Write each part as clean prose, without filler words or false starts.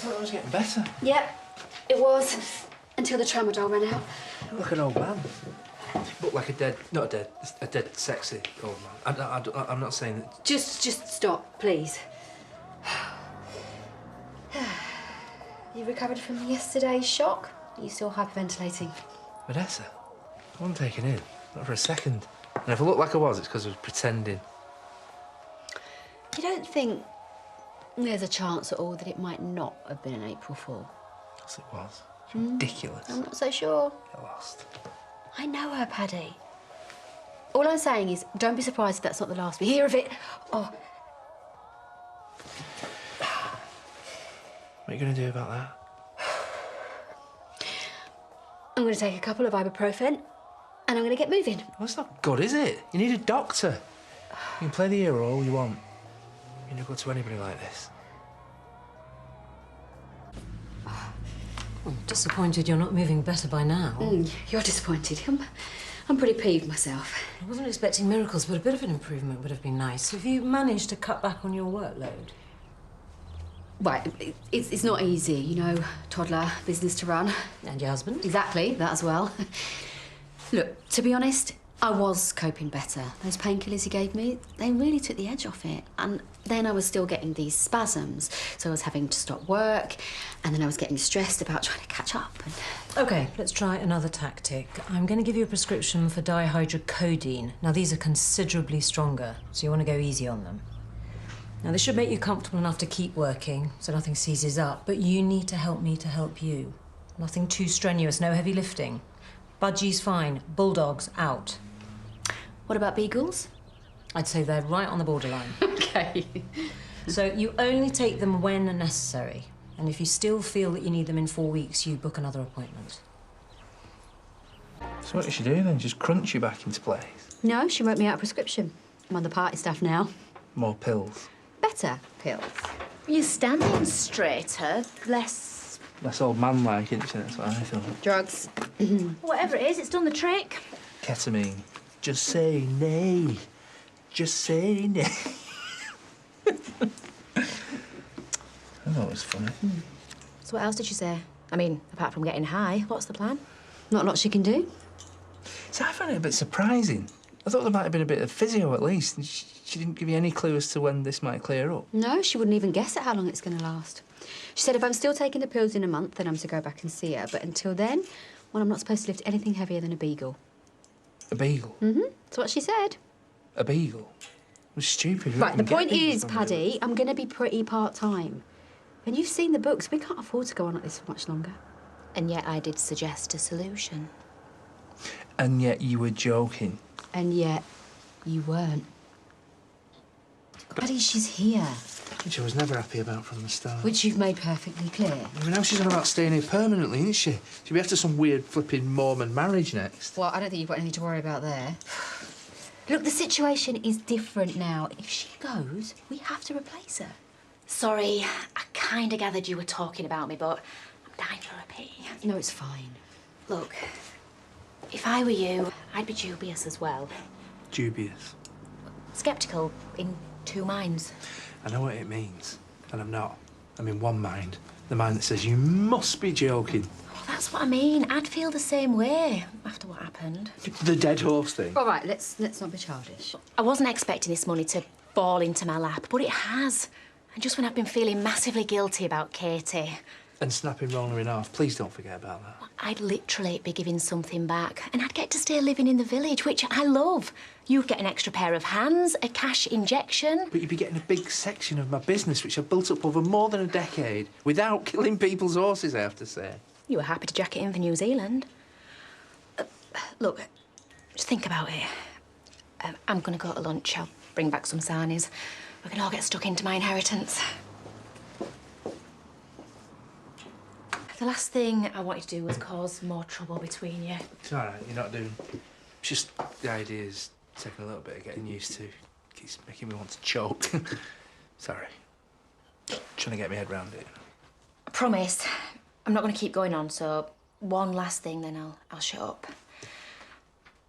thought I was getting better. Yep, it was. Until the tramadol ran out. You look an old man. You look like a dead sexy old man. I'm not saying that... Just stop, please. You recovered from yesterday's shock? Are you still hyperventilating? Vanessa, I wasn't taken in. Not for a second. And if I look like I was, it's because I was pretending. You don't think there's a chance at all that it might not have been an April Fool? Yes, it was. It's ridiculous. I'm not so sure. Get lost. I know her, Paddy. All I'm saying is, don't be surprised if that's not the last we hear of it. Oh. What are you going to do about that? I'm going to take a couple of ibuprofen and I'm going to get moving. Well, that's not good, is it? You need a doctor. You can play the hero all you want. You never go to anybody like this. I'm disappointed you're not moving better by now. You're disappointed. I'm pretty peeved myself. I wasn't expecting miracles, but a bit of an improvement would have been nice. Have you managed to cut back on your workload? Right, it's not easy, you know, toddler, business to run. And your husband? Exactly, that as well. Look, to be honest, I was coping better. Those painkillers he gave me, they really took the edge off it. And then I was still getting these spasms, so I was having to stop work, and then I was getting stressed about trying to catch up. And... OK, let's try another tactic. I'm going to give you a prescription for dihydrocodeine. Now, these are considerably stronger, so you want to go easy on them. Now, this should make you comfortable enough to keep working, so nothing seizes up, but you need to help me to help you. Nothing too strenuous, no heavy lifting. Budgie's fine, bulldogs out. What about beagles? I'd say they're right on the borderline. OK. So you only take them when necessary, and if you still feel that you need them in 4 weeks, you book another appointment. So what did she do then? Just crunch you back into place? No, she wrote me out a prescription. I'm on the party staff now. More pills? Better pills. You're standing straighter, less... Less old man-like, isn't she? That's what I thought. Drugs. Whatever it is, it's done the trick. Ketamine. Just say nay. Just say nay. I thought it was funny. So what else did she say? I mean, apart from getting high, what's the plan? Not a lot she can do. So I found it a bit surprising. I thought there might have been a bit of physio at least. And she didn't give you any clue as to when this might clear up. No, she wouldn't even guess at how long it's going to last. She said if I'm still taking the pills in a month, then I'm to go back and see her. But until then, well, I'm not supposed to lift anything heavier than a beagle. A beagle? That's what she said. A beagle? It was stupid. Right, the point is, Paddy, I'm going to be pretty part-time. And you've seen the books. We can't afford to go on like this for much longer. And yet I did suggest a solution. And yet you were joking. And yet, you weren't. Paddy, she's here. Which I was never happy about from the start. Which you've made perfectly clear. I mean, now she's on about staying here permanently, isn't she? She'll be after some weird flipping Mormon marriage next. Well, I don't think you've got anything to worry about there. Look, the situation is different now. If she goes, we have to replace her. Sorry, I kind of gathered you were talking about me, but I'm dying for a pee. No, it's fine. Look, if I were you, I'd be dubious as well. Dubious. Sceptical in two minds. I know what it means, and I'm not. I'm in one mind. The mind that says you must be joking. Well, that's what I mean. I'd feel the same way after what happened. The dead horse thing. All right, let's not be childish. I wasn't expecting this money to fall into my lap, but it has. And just when I've been feeling massively guilty about Katie... And snapping Rona in half. Please don't forget about that. I'd literally be giving something back, and I'd get to stay living in the village, which I love. You'd get an extra pair of hands, a cash injection. But you'd be getting a big section of my business, which I've built up over more than a decade, without killing people's horses, I have to say. You were happy to jack it in for New Zealand. Look, just think about it. I'm going to go to lunch. I'll bring back some sarnies. We can all get stuck into my inheritance. The last thing I wanted to do was cause more trouble between you. It's all right, you're not doing... It's just the idea is taking a little bit of getting used to. Keeps making me want to choke. Sorry. Trying to get my head round it. I promise. I'm not going to keep going on, so one last thing, then I'll shut up.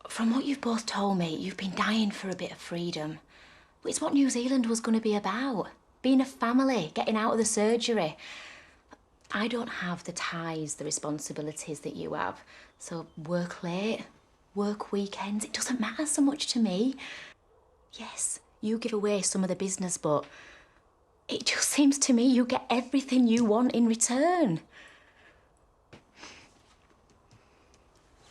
From what you've both told me, you've been dying for a bit of freedom. It's what New Zealand was going to be about. Being a family, getting out of the surgery. I don't have the ties, the responsibilities that you have. So work late, work weekends, it doesn't matter so much to me. Yes, you give away some of the business, but it just seems to me you get everything you want in return.